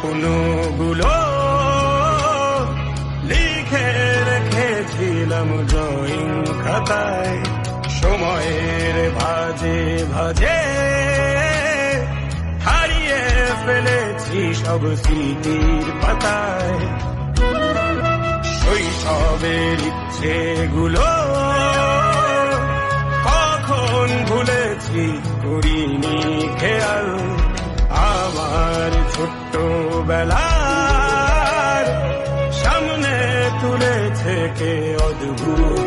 স্বপ্নগুলো লিখে রেখেছিলাম ড্রয়িং খাতায়, সময়ের ভাজে ভাজে হারিয়ে ফেলেছি সব স্মৃতির পাতায়। শৈশবের ইচ্ছেগুলো কখন ভুলেছি করিনি খেয়াল, আমার ছোট্ট বেলার সামনে তুলেছে কে অদ্ভুত